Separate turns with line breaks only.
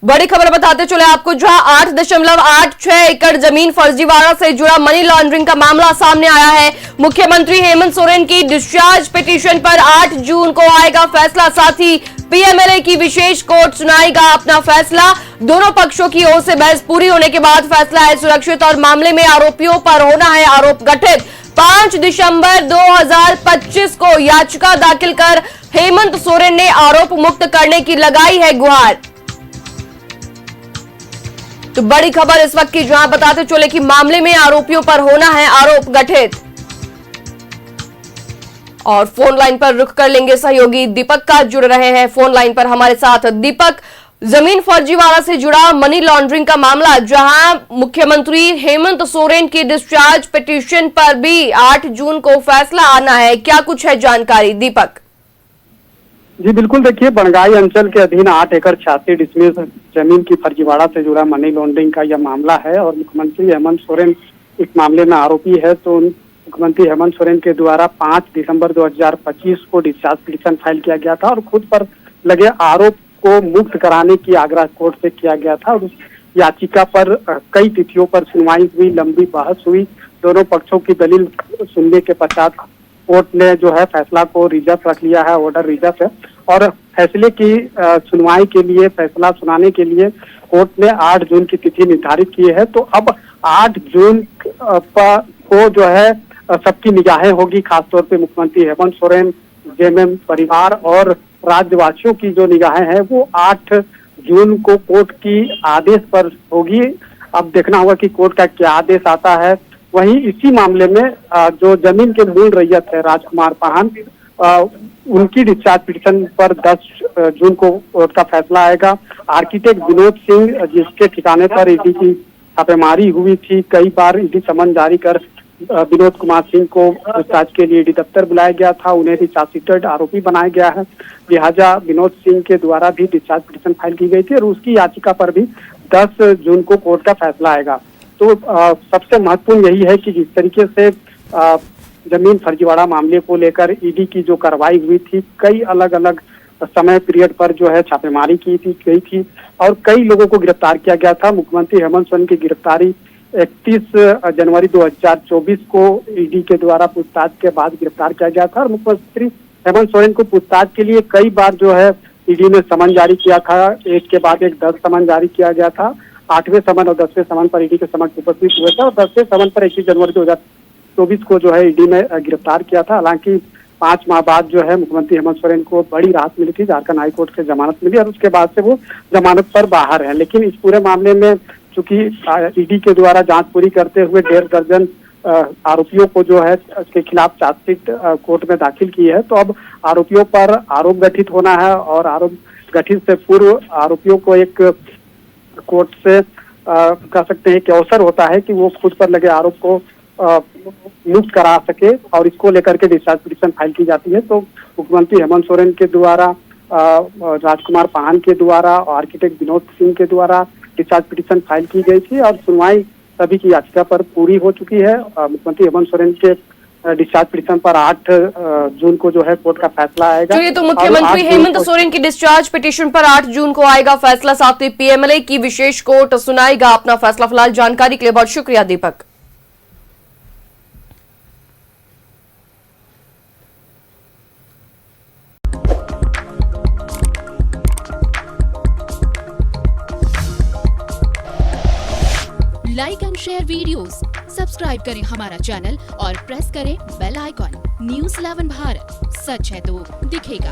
बड़ी खबर बताते चले आपको, जहां 8.86 एकड़ जमीन फर्जीवाड़ा से जुड़ा मनी लॉन्ड्रिंग का मामला सामने आया है। मुख्यमंत्री हेमंत सोरेन की डिस्चार्ज पिटीशन पर 8 जून को आएगा फैसला। साथ ही पीएमएलए की विशेष कोर्ट सुनाएगा अपना फैसला। दोनों पक्षों की ओर से बहस पूरी होने के बाद फैसला है सुरक्षित और मामले में आरोपियों पर होना है आरोप गठित। 5 दिसंबर 2025 को याचिका दाखिल कर हेमंत सोरेन ने आरोप मुक्त करने की लगाई है गुहार। तो बड़ी खबर इस वक्त की, जहां बताते चले कि मामले में आरोपियों पर होना है आरोप गठित। और फोन लाइन पर रुख कर लेंगे सहयोगी दीपक का, जुड़ रहे हैं फोन लाइन पर हमारे साथ। दीपक, जमीन फर्जीवाड़ा से जुड़ा मनी लॉन्ड्रिंग का मामला, जहां मुख्यमंत्री हेमंत सोरेन की डिस्चार्ज पिटीशन पर भी 8 जून को फैसला आना है, क्या कुछ है जानकारी दीपक?
जी बिल्कुल, देखिए बड़गाई अंचल के अधीन 8 एकड़ 86 डिसमिल जमीन की फर्जीवाड़ा से जुड़ा मनी लॉन्ड्रिंग का यह मामला है और मुख्यमंत्री हेमंत सोरेन इस मामले में आरोपी है। तो मुख्यमंत्री हेमंत सोरेन के द्वारा 5 दिसंबर 2025 को डिस्चार्ज पिटीशन फाइल किया गया था और खुद पर लगे आरोप को मुक्त कराने की आग्रह कोर्ट से किया गया था। और उस याचिका पर कई तिथियों पर सुनवाई हुई, लंबी बहस हुई। दोनों पक्षों की दलील सुनने के पश्चात कोर्ट ने जो है फैसला को रिजर्व रख लिया है, ऑर्डर रिजर्व है। और फैसले की सुनवाई के लिए, फैसला सुनाने के लिए कोर्ट ने 8 जून की तिथि निर्धारित की है। तो अब 8 जून को जो है सबकी निगाहें होगी, खासतौर पे मुख्यमंत्री हेमंत सोरेन, जेएमएम परिवार और राज्यवासियों की जो निगाहें हैं वो 8 जून को कोर्ट की आदेश पर होगी। अब देखना होगा कि कोर्ट का क्या आदेश आता है। वहीं इसी मामले में जो जमीन के मूल रैयत है राजकुमार पाहन, उनकी डिस्चार्ज पिटीशन पर 10 जून को कोर्ट का फैसला आएगा। आर्किटेक्ट विनोद सिंह, जिसके ठिकाने पर ईडी की छापेमारी हुई थी, कई बार ईडी समन जारी कर विनोद कुमार सिंह को पूछताछ के लिए ईडी दफ्तर बुलाया गया था, उन्हें भी चार्जशीटेड आरोपी बनाया गया है। लिहाजा विनोद सिंह के द्वारा भी डिस्चार्ज पिटीशन फाइल की गई थी और उसकी याचिका पर भी 10 जून को कोर्ट का फैसला आएगा। तो सबसे महत्वपूर्ण यही है कि जिस तरीके से जमीन फर्जीवाड़ा मामले को लेकर ईडी की जो कार्रवाई हुई थी, कई अलग अलग समय पीरियड पर जो है छापेमारी की गई थी और कई लोगों को गिरफ्तार किया गया था। मुख्यमंत्री हेमंत सोरेन की गिरफ्तारी 31 जनवरी 2024 को ईडी के द्वारा पूछताछ के बाद गिरफ्तार किया गया था और मुख्यमंत्री हेमंत सोरेन को पूछताछ के लिए कई बार जो है ईडी ने समन जारी किया था। एक के बाद एक 10 समन जारी किया गया था। 8वें समन और 10वें समन पर ईडी के समक्ष उपस्थित हुए थे और 10वें समन पर 21 जनवरी 2024 को जो है ईडी ने गिरफ्तार किया था। हालांकि 5 माह बाद जो है मुख्यमंत्री हेमंत सोरेन को बड़ी राहत मिली थी, झारखंड हाईकोर्ट से जमानत मिली और उसके बाद से वो जमानत पर बाहर है। लेकिन इस पूरे मामले में चूंकि ईडी के द्वारा जांच पूरी करते हुए 1.5 दर्जन आरोपियों को जो है उसके खिलाफ चार्जशीट कोर्ट में दाखिल की है, तो अब आरोपियों पर आरोप गठित होना है और आरोप गठित से पूर्व आरोपियों को एक कोर्ट से कह सकते हैं कि अवसर होता है कि वो खुद पर लगे आरोप को मुक्त करा सके और इसको लेकर के डिस्चार्ज पिटीशन फाइल की जाती है। तो मुख्यमंत्री हेमंत सोरेन के द्वारा, राजकुमार पाहन के द्वारा और आर्किटेक्ट विनोद सिंह के द्वारा डिस्चार्ज पिटीशन फाइल की गई थी और सुनवाई सभी की याचिका पर पूरी हो चुकी है। मुख्यमंत्री हेमंत सोरेन के डिस्चार्ज पिटीशन पर 8 जून को जो है कोर्ट का फैसला आएगा।
चलिए, तो मुख्यमंत्री हेमंत सोरेन की डिस्चार्ज पिटीशन पर 8 जून को आएगा फैसला। साथ ही पीएमएलए की विशेष कोर्ट सुनाएगा अपना फैसला। फिलहाल जानकारी के लिए बहुत शुक्रिया Deepak.
Like and share videos, subscribe करें हमारा चैनल और प्रेस करें बेल आइकॉन। न्यूज़ 11 भारत, सच है तो दिखेगा।